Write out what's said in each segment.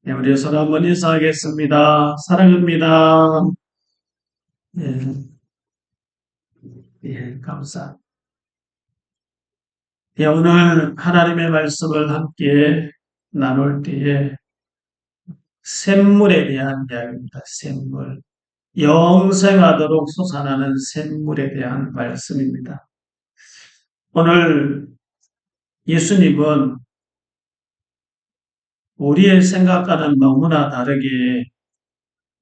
네, 우리 서로 한번 인사하겠습니다. 사랑합니다. 예, 감사. 예, 오늘 하나님의 말씀을 함께 나눌 때에 샘물에 대한 이야기입니다. 샘물. 영생하도록 솟아나는 샘물에 대한 말씀입니다. 오늘 예수님은 우리의 생각과는 너무나 다르게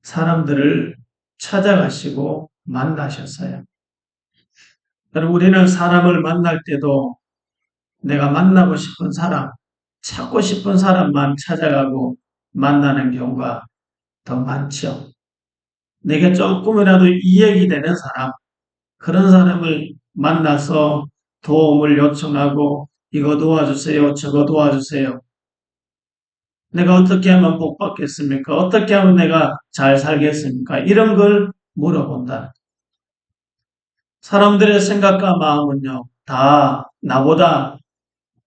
사람들을 찾아가시고 만나셨어요. 여러분, 우리는 사람을 만날 때도 내가 만나고 싶은 사람, 찾고 싶은 사람만 찾아가고 만나는 경우가 더 많죠. 내게 조금이라도 이익이 되는 사람, 그런 사람을 만나서 도움을 요청하고 이거 도와주세요, 저거 도와주세요. 내가 어떻게 하면 복 받겠습니까? 어떻게 하면 내가 잘 살겠습니까? 이런 걸 물어본다. 사람들의 생각과 마음은요, 다 나보다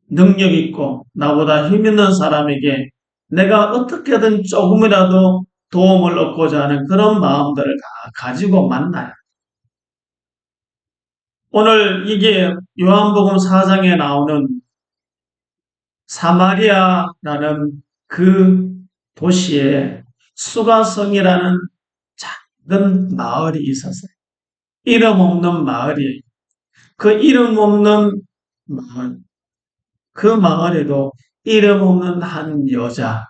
능력 있고 나보다 힘 있는 사람에게 내가 어떻게든 조금이라도 도움을 얻고자 하는 그런 마음들을 다 가지고 만나요. 오늘 이게 요한복음 4장에 나오는 사마리아라는 그 도시에 수가성이라는 작은 마을이 있었어요. 이름 없는 마을이에요. 그 이름 없는 마을, 그 마을에도 이름 없는 한 여자,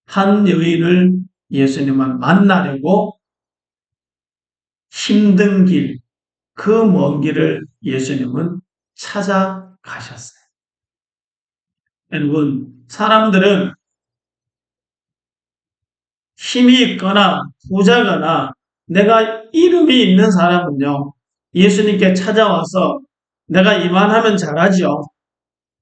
한 여인을 예수님은 만나려고 힘든 길, 그 먼 길을 예수님은 찾아가셨어요. 여러분, 사람들은 힘이 있거나 부자거나 내가 이름이 있는 사람은요, 예수님께 찾아와서 내가 이만하면 잘하죠.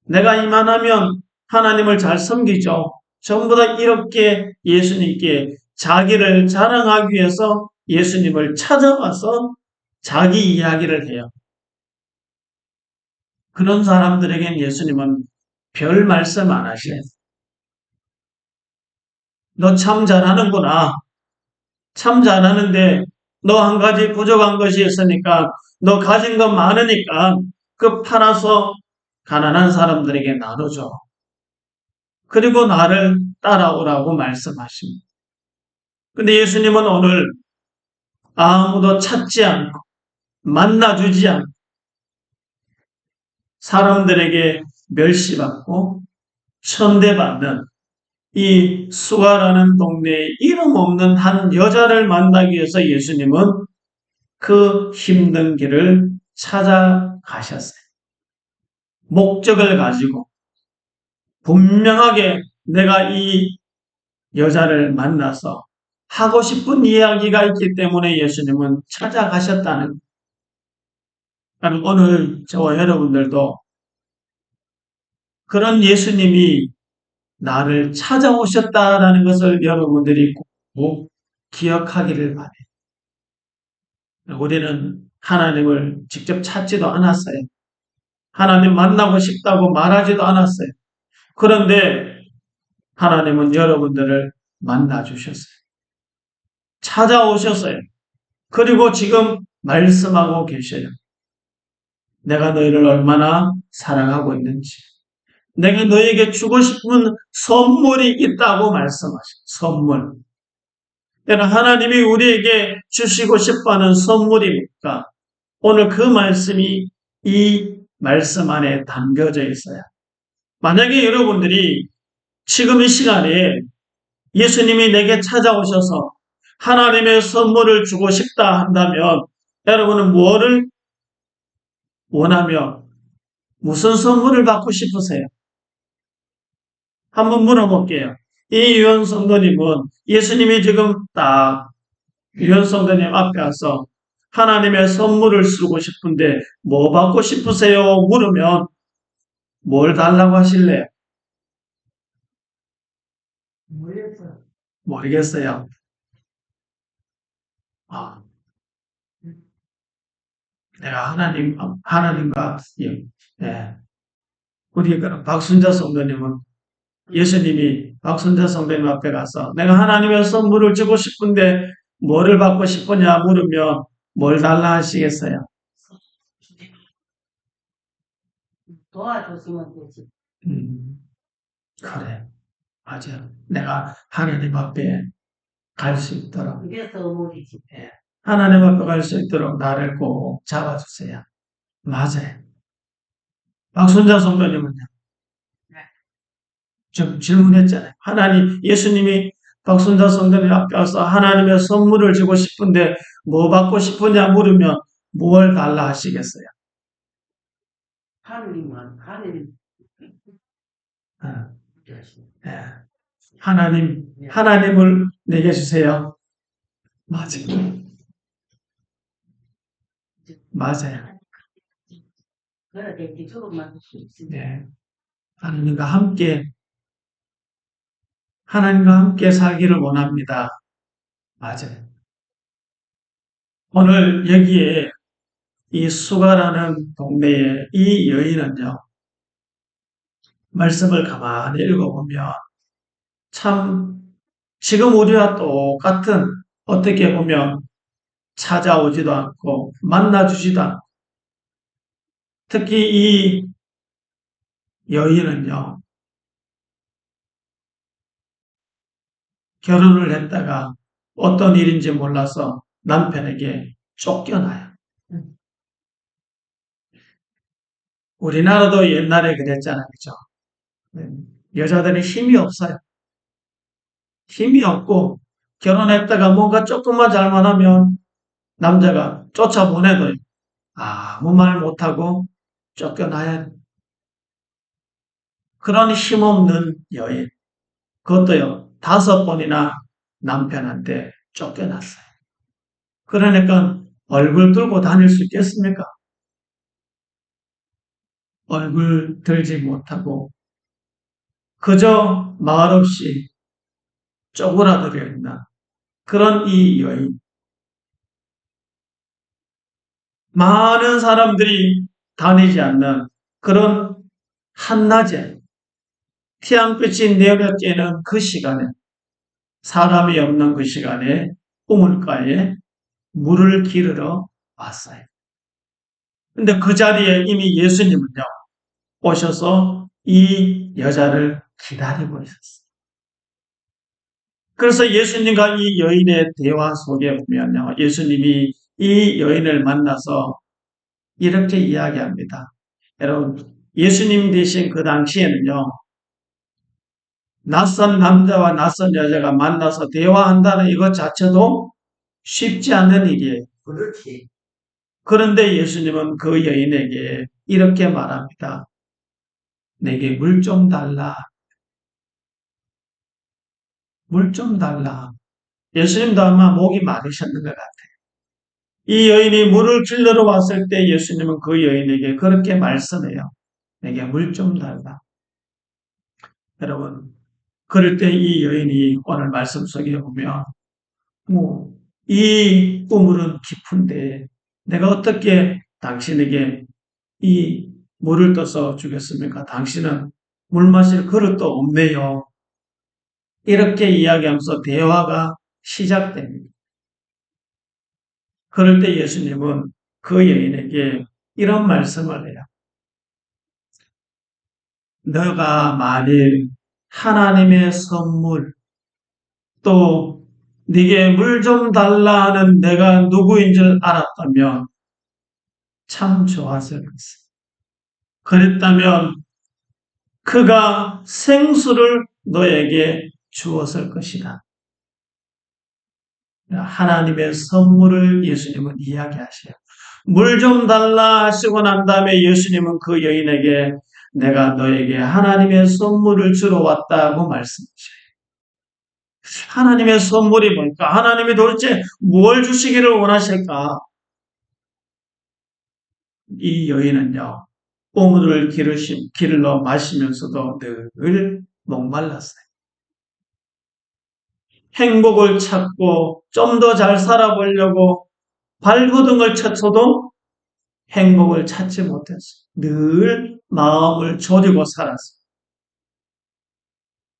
내가 이만하면 하나님을 잘 섬기죠. 전부 다 이렇게 예수님께 자기를 자랑하기 위해서 예수님을 찾아와서 자기 이야기를 해요. 그런 사람들에겐 예수님은 별 말씀 안 하셔요. 너 참 잘하는구나. 참 잘하는데 너 한 가지 부족한 것이 있으니까 너 가진 것 많으니까 그 팔아서 가난한 사람들에게 나눠줘. 그리고 나를 따라오라고 말씀하십니다. 근데 예수님은 오늘 아무도 찾지 않고 만나주지 않고 사람들에게 멸시받고 천대받는 이 수가라는 동네에 이름 없는 한 여자를 만나기 위해서 예수님은 그 힘든 길을 찾아가셨어요. 목적을 가지고 분명하게 내가 이 여자를 만나서 하고 싶은 이야기가 있기 때문에 예수님은 찾아가셨다는 거예요. 오늘 저와 여러분들도 그런 예수님이 나를 찾아오셨다라는 것을 여러분들이 꼭 기억하기를 바래요. 우리는 하나님을 직접 찾지도 않았어요. 하나님 만나고 싶다고 말하지도 않았어요. 그런데 하나님은 여러분들을 만나주셨어요. 찾아오셨어요. 그리고 지금 말씀하고 계셔요. 내가 너희를 얼마나 사랑하고 있는지. 내가 너에게 주고 싶은 선물이 있다고 말씀하셔요. 선물. 여러분, 하나님이 우리에게 주시고 싶어하는 선물이 뭡니까? 오늘 그 말씀이 이 말씀 안에 담겨져 있어요. 만약에 여러분들이 지금 이 시간에 예수님이 내게 찾아오셔서 하나님의 선물을 주고 싶다 한다면 여러분은 뭐를 원하며 무슨 선물을 받고 싶으세요? 한번 물어볼게요. 이 유현 성도님은 예수님이 지금 딱 유현 성도님 앞에 와서 하나님의 선물을 쓰고 싶은데 뭐 받고 싶으세요? 물으면 뭘 달라고 하실래요? 모르겠어요. 아, 내가 하나님과, 예, 우리 박순자 성도님은 예수님이 박순자 성도님 앞에 가서 내가 하나님의 선물을 주고 싶은데 뭐를 받고 싶으냐 물으면 뭘 달라 하시겠어요? 도와줬으면 되지. 그래. 맞아. 내가 하나님 앞에 갈 수 있도록. 그래서 어머니지. 예. 하나님 앞에 갈 수 있도록 나를 꼭 잡아주세요. 맞아요. 박순자 성도님은요? 좀 질문했잖아요. 예수님이 박순자 성도님 앞에 와서 하나님의 선물을 주고 싶은데 뭐 받고 싶으냐 물으면 뭘 달라 하시겠어요? 하느님. 어, 예. 하나님을 내게 주세요. 맞아요. 맞아요. 그래, 내 조금만 네. 하나님과 함께 살기를 원합니다. 맞아요. 오늘 여기에 이 수가라는 동네에 이 여인은요, 말씀을 가만히 읽어보면 참 지금 우리와 똑같은 어떻게 보면 찾아오지도 않고 만나주지도 않고 특히 이 여인은요, 결혼을 했다가 어떤 일인지 몰라서 남편에게 쫓겨나요. 우리나라도 옛날에 그랬잖아요. 그죠? 여자들이 힘이 없어요. 힘이 없고 결혼했다가 뭔가 조금만 잘못하면 남자가 쫓아보내도 아무 말 못하고 쫓겨나야 돼. 그런 힘없는 여인. 그것도요. 5번이나 남편한테 쫓겨났어요. 그러니까 얼굴 들고 다닐 수 있겠습니까? 얼굴 들지 못하고 그저 말없이 쪼그라들어 있는 그런 이 여인. 많은 사람들이 다니지 않는 그런 한낮에 태양빛이 내려쬐는 그 시간에 사람이 없는 그 시간에 우물가에 물을 기르러 왔어요. 근데 그 자리에 이미 예수님은요, 오셔서 이 여자를 기다리고 있었어요. 그래서 예수님과 이 여인의 대화 속에 보면요, 예수님이 이 여인을 만나서 이렇게 이야기합니다. 여러분, 예수님 되신 그 당시에는요, 낯선 남자와 낯선 여자가 만나서 대화한다는 이것 자체도 쉽지 않은 일이에요. 그렇지. 그런데 예수님은 그 여인에게 이렇게 말합니다. 내게 물 좀 달라. 물 좀 달라. 예수님도 아마 목이 마르셨는 것 같아요. 이 여인이 물을 길러러 왔을 때 예수님은 그 여인에게 그렇게 말씀해요. 내게 물 좀 달라. 여러분, 그럴 때 이 여인이 오늘 말씀 속에 보면 이 우물은 깊은데 내가 어떻게 당신에게 이 물을 떠서 주겠습니까? 당신은 물 마실 그릇도 없네요. 이렇게 이야기하면서 대화가 시작됩니다. 그럴 때 예수님은 그 여인에게 이런 말씀을 해요. 너가 만일 하나님의 선물 또 네게 물 좀 달라 하는 내가 누구인 줄 알았다면 참 좋았을 것이다. 그랬다면 그가 생수를 너에게 주었을 것이다. 하나님의 선물을 예수님은 이야기하셔요. 물 좀 달라 하시고 난 다음에 예수님은 그 여인에게 내가 너에게 하나님의 선물을 주러 왔다고 말씀하셔요. 하나님의 선물이 뭘까? 하나님이 도대체 뭘 주시기를 원하실까? 이 여인은요, 우물을 기르러 마시면서도 늘 목말랐어요. 행복을 찾고 좀 더 잘 살아보려고 발버둥을 쳤어도 행복을 찾지 못했어요. 늘 마음을 졸이고 살았어요.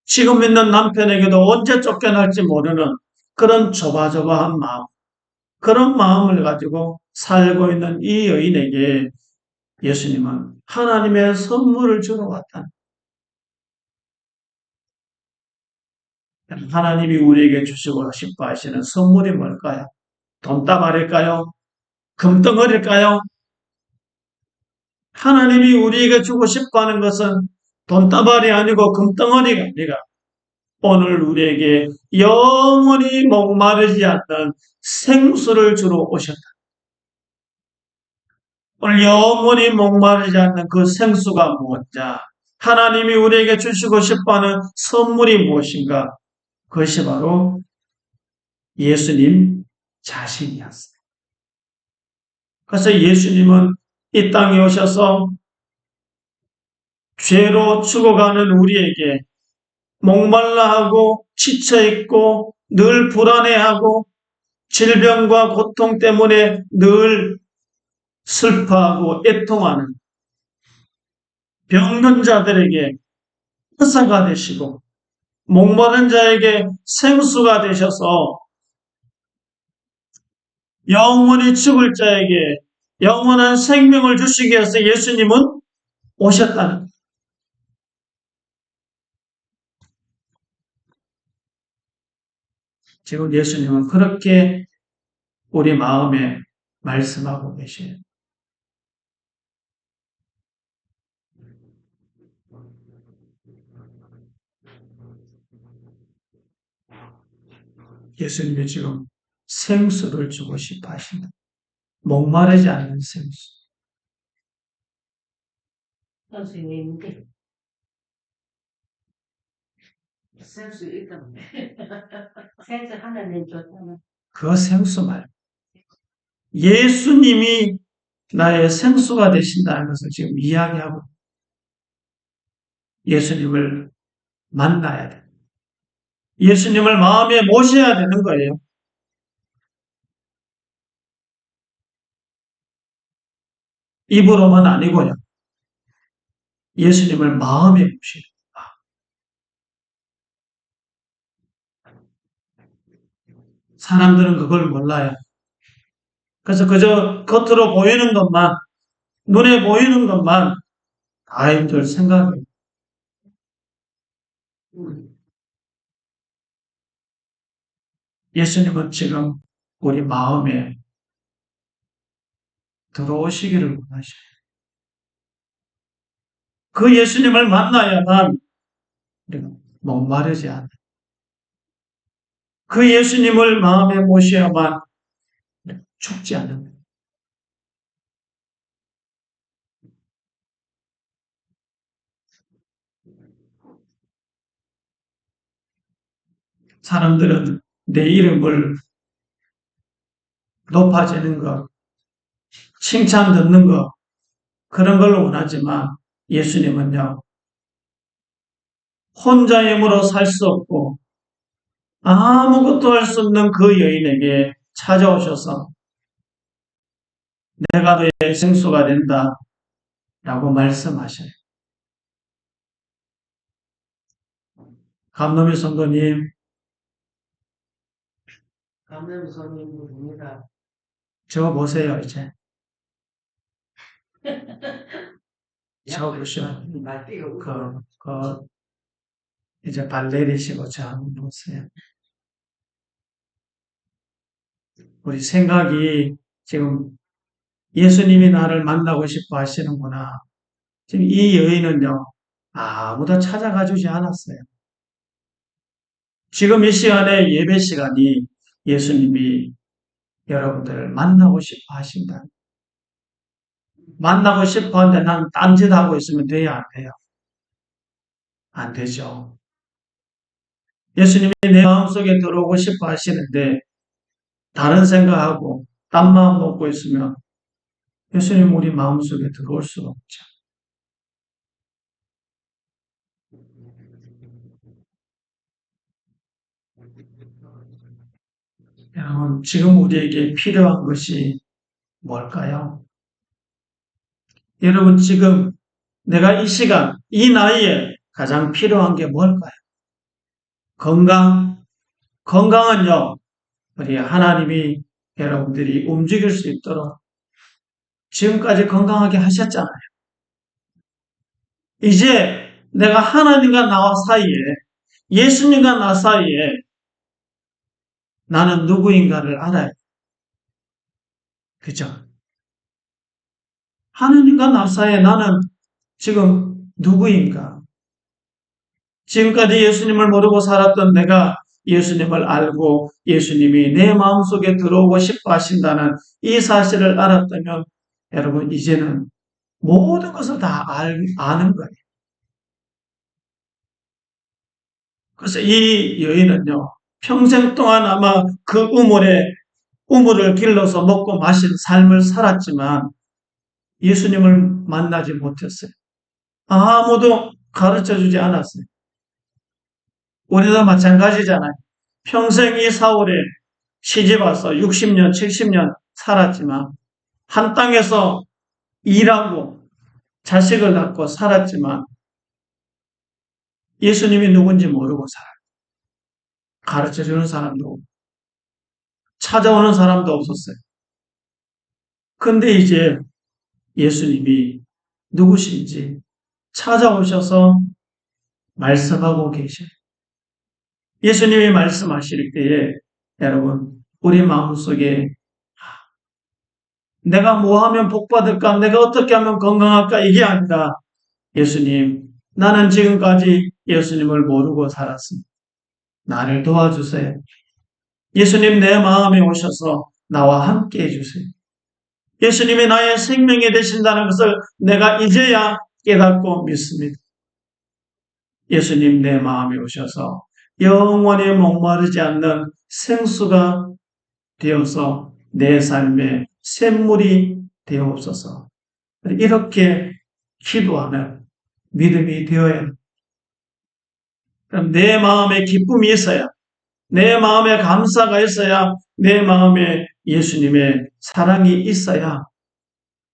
지금 있는 남편에게도 언제 쫓겨날지 모르는 그런 조바조바한 마음, 그런 마음을 가지고 살고 있는 이 여인에게 예수님은 하나님의 선물을 주러 왔다. 하나님이 우리에게 주시고 싶어 하시는 선물이 뭘까요? 돈다발일까요? 금덩어리일까요? 하나님이 우리에게 주고 싶어 하는 것은 돈다발이 아니고 금덩어리가 아니라 오늘 우리에게 영원히 목마르지 않는 생수를 주러 오셨다. 오늘 영원히 목마르지 않는 그 생수가 무엇인가? 하나님이 우리에게 주시고 싶어하는 선물이 무엇인가? 그것이 바로 예수님 자신이었어요. 그래서 예수님은 이 땅에 오셔서 죄로 죽어가는 우리에게 목말라하고 지쳐있고 늘 불안해하고 질병과 고통 때문에 늘 슬퍼하고 애통하는 병든 자들에게 의사가 되시고 목마른 자에게 생수가 되셔서 영원히 죽을 자에게 영원한 생명을 주시기 위해서 예수님은 오셨다는 거예요. 지금 예수님은 그렇게 우리 마음에 말씀하고 계셔요. 예수님이 지금 생수를 주고 싶어 하신다. 목마르지 않는 생수. 선생님인데 센스 있다면 센스 하나는 줬다면 그 생수 말고 예수님이 나의 생수가 되신다는 것을 지금 이야기하고 예수님을 만나야 돼. 예수님을 마음에 모셔야 되는 거예요. 입으로만 아니고요. 예수님을 마음에 모셔야 돼. 사람들은 그걸 몰라요. 그래서 그저 겉으로 보이는 것만, 눈에 보이는 것만 다인들 생각해요. 예수님은 지금 우리 마음에 들어오시기를 원하셔요. 그 예수님을 만나야만 우리가 목마르지 않아요. 그 예수님을 마음에 모셔야만 죽지 않는 거예요. 사람들은 내 이름을 높아지는 것, 칭찬 듣는 것, 그런 걸 원하지만 예수님은요, 혼자 힘으로 살 수 없고 아무것도 할 수 없는 그 여인에게 찾아오셔서 내가 너의 생수가 된다 라고 말씀하셔요. 감독의 성도님, 감독 선생님입니다. 저 보세요, 이제. 저 보시오. 이제 발레리시고 저 한번 보세요. 우리 생각이 지금 예수님이 나를 만나고 싶어 하시는구나. 지금 이 여인은요, 아무도 찾아가 주지 않았어요. 지금 이 시간에 예배 시간이 예수님이 여러분들을 만나고 싶어 하신다. 만나고 싶어 하는데 난 딴짓하고 있으면 돼야 안 돼요? 안 되죠. 예수님이 내 마음속에 들어오고 싶어 하시는데 다른 생각하고 딴 마음 먹고 있으면 예수님 우리 마음속에 들어올 수가 없죠. 여러분 지금 우리에게 필요한 것이 뭘까요? 여러분 지금 내가 이 시간, 이 나이에 가장 필요한 게 뭘까요? 건강은요, 우리 하나님이 여러분들이 움직일 수 있도록 지금까지 건강하게 하셨잖아요. 이제 내가 하나님과 나와 사이에, 예수님과 나 사이에 나는 누구인가를 알아요. 그죠? 하나님과 나 사이에 나는 지금 누구인가? 지금까지 예수님을 모르고 살았던 내가 예수님을 알고 예수님이 내 마음속에 들어오고 싶어 하신다는 이 사실을 알았다면 여러분 이제는 모든 것을 다 아는 거예요. 그래서 이 여인은요, 평생 동안 아마 그 우물을 길러서 먹고 마신 삶을 살았지만 예수님을 만나지 못했어요. 아무도 가르쳐 주지 않았어요. 우리도 마찬가지잖아요. 평생 이 사울에 시집와서 60년, 70년 살았지만 한 땅에서 일하고 자식을 낳고 살았지만 예수님이 누군지 모르고 살아요. 가르쳐주는 사람도 없고 찾아오는 사람도 없었어요. 근데 이제 예수님이 누구신지 찾아오셔서 말씀하고 계셔요. 예수님이 말씀하실 때에 여러분 우리 마음속에 내가 뭐 하면 복 받을까? 내가 어떻게 하면 건강할까? 이게 아니라 예수님, 나는 지금까지 예수님을 모르고 살았습니다. 나를 도와주세요. 예수님 내 마음에 오셔서 나와 함께 해주세요. 예수님이 나의 생명이 되신다는 것을 내가 이제야 깨닫고 믿습니다. 예수님 내 마음에 오셔서 영원히 목마르지 않는 생수가 되어서 내 삶의 샘물이 되옵소서. 이렇게 기도하는 믿음이 되어야 합니다. 그럼 내 마음에 기쁨이 있어야, 내 마음에 감사가 있어야, 내 마음에 예수님의 사랑이 있어야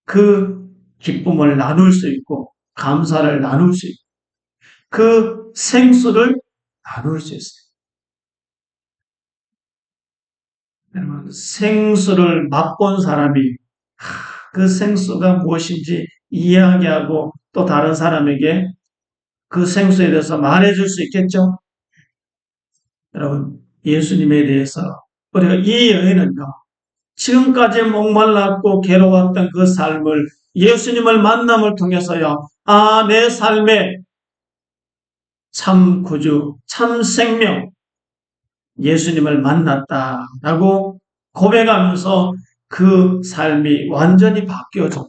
그 기쁨을 나눌 수 있고 감사를 나눌 수 있고 그 생수를 나눌 수 있어요. 여러분, 생수를 맛본 사람이 그 생수가 무엇인지 이야기하고 또 다른 사람에게 그 생수에 대해서 말해줄 수 있겠죠? 여러분, 예수님에 대해서 우리가 이 여인은요, 지금까지 목말랐고 괴로웠던 그 삶을 예수님을 만남을 통해서요, 아, 내 삶에 참 구주, 참 생명, 예수님을 만났다라고 고백하면서 그 삶이 완전히 바뀌어져.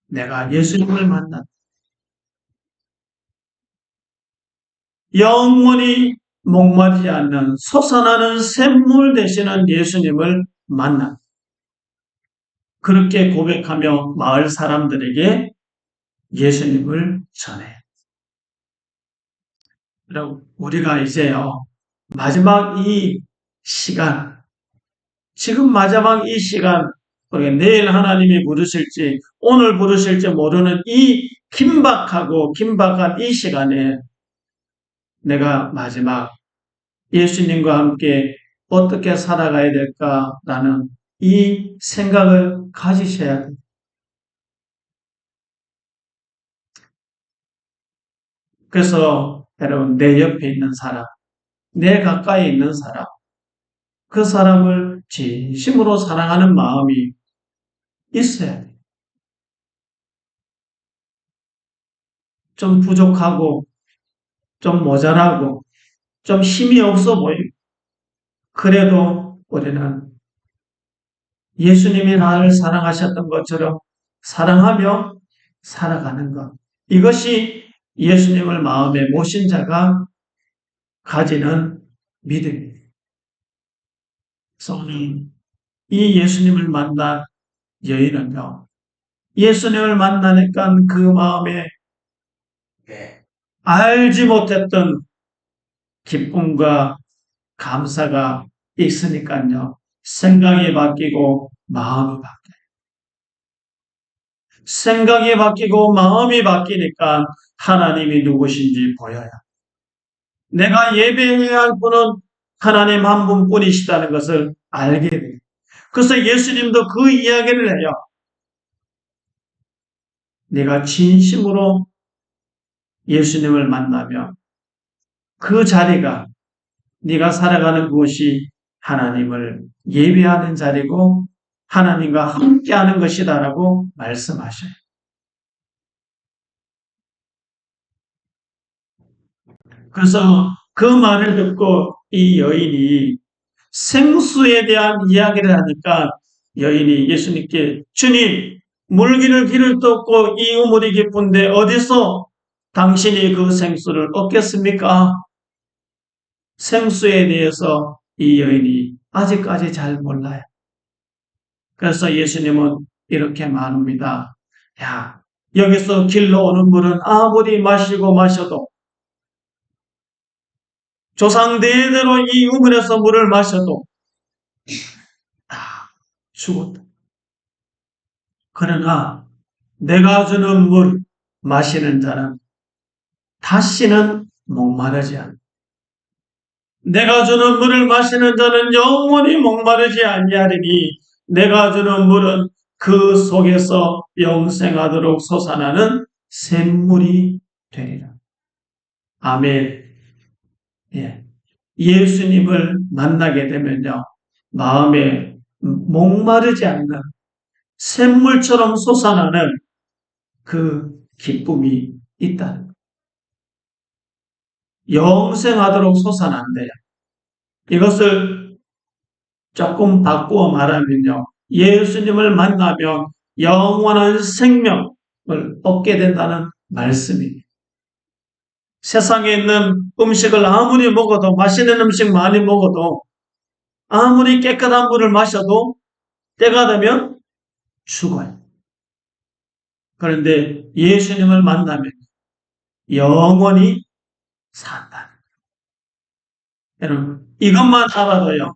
내가 예수님을 만났다. 영원히 목마르지 않는 솟아나는 샘물 되시는 예수님을 만났다. 그렇게 고백하며 마을 사람들에게 예수님을 전해. 여러분, 우리가 이제요, 마지막 이 시간, 지금 마지막 이 시간, 우리가 내일 하나님이 부르실지, 오늘 부르실지 모르는 이 긴박한 이 시간에 내가 마지막 예수님과 함께 어떻게 살아가야 될까라는 이 생각을 가지셔야 돼요. 그래서 여러분, 내 옆에 있는 사람, 내 가까이 있는 사람, 그 사람을 진심으로 사랑하는 마음이 있어야 돼요. 좀 부족하고, 좀 모자라고, 좀 힘이 없어 보이고, 그래도 우리는 예수님이 나를 사랑하셨던 것처럼 사랑하며 살아가는 것. 이것이 예수님을 마음에 모신 자가 가지는 믿음입니다. 그래서 오늘 이 예수님을 만난 여인은요, 예수님을 만나니까 그 마음에 알지 못했던 기쁨과 감사가 있으니까요, 생각이 바뀌고 마음이 바뀌어요. 생각이 바뀌고 마음이 바뀌니까 하나님이 누구신지 보여요. 내가 예배해야 할 분은 하나님 한 분뿐이시다는 것을 알게 돼요. 그래서 예수님도 그 이야기를 해요. 내가 진심으로 예수님을 만나면 그 자리가 네가 살아가는 곳이 하나님을 예배하는 자리고 하나님과 함께하는 것이다라고 말씀하셔요. 그래서 그 말을 듣고 이 여인이 생수에 대한 이야기를 하니까 여인이 예수님께 주님 물기를 길을 떴고 이 우물이 깊은데 어디서 당신이 그 생수를 얻겠습니까? 생수에 대해서 이 여인이 아직까지 잘 몰라요. 그래서 예수님은 이렇게 말합니다. 야, 여기서 길러 오는 물은 아무리 마시고 마셔도 조상 대대로 이 우물에서 물을 마셔도 다 죽었다. 그러나 내가 주는 물 마시는 자는 다시는 목마르지 않다. 내가 주는 물을 마시는 자는 영원히 목마르지 아니하리니 내가 주는 물은 그 속에서 영생하도록 솟아나는 샘물이 되리라. 아멘. 예. 예수님을 만나게 되면요. 마음에 목마르지 않는 샘물처럼 솟아나는 그 기쁨이 있다는 것. 영생하도록 솟아난대요. 이것을 조금 바꾸어 말하면요. 예수님을 만나면 영원한 생명을 얻게 된다는 말씀입니다. 세상에 있는 음식을 아무리 먹어도 맛있는 음식 많이 먹어도 아무리 깨끗한 물을 마셔도 때가 되면 죽어요. 그런데 예수님을 만나면 영원히 산다. 여러분 이것만 알아도요.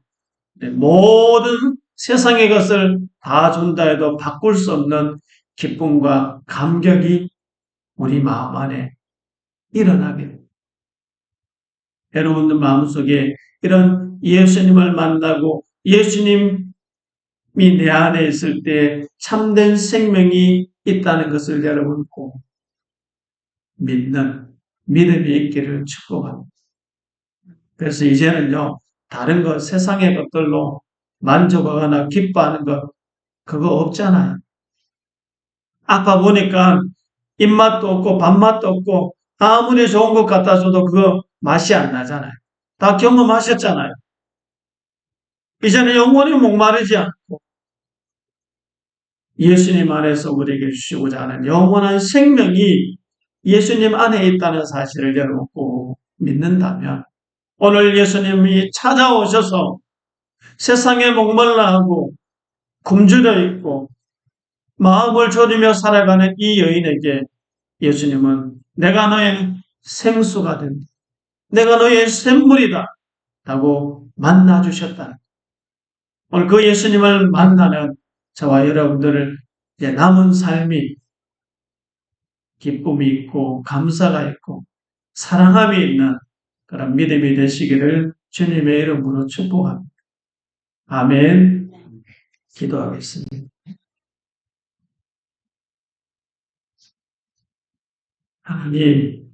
모든 세상의 것을 다 준다 해도 바꿀 수 없는 기쁨과 감격이 우리 마음 안에 일어나게 됩니다. 여러분들 마음속에 이런 예수님을 만나고 예수님이 내 안에 있을 때 참된 생명이 있다는 것을 여러분 꼭 믿는 믿음이 있기를 축복합니다. 그래서 이제는요, 다른 것, 세상의 것들로 만족하거나 기뻐하는 것, 그거 없잖아요. 아까 보니까 입맛도 없고 밥맛도 없고 아무리 좋은 것 갖다 줘도 그거 맛이 안 나잖아요. 다 경험하셨잖아요. 이제는 영원히 목마르지 않고 예수님 안에서 우리에게 주시고자 하는 영원한 생명이 예수님 안에 있다는 사실을 여러분 꼭 믿는다면 오늘 예수님이 찾아오셔서 세상에 목말라 하고 굶주려 있고 마음을 졸이며 살아가는 이 여인에게 예수님은 내가 너의 생수가 된다. 내가 너의 샘물이다. 라고 만나주셨다. 오늘 그 예수님을 만나는 저와 여러분들을 이제 남은 삶이 기쁨이 있고 감사가 있고 사랑함이 있는 그런 믿음이 되시기를 주님의 이름으로 축복합니다. 아멘. 기도하겠습니다. 하나님,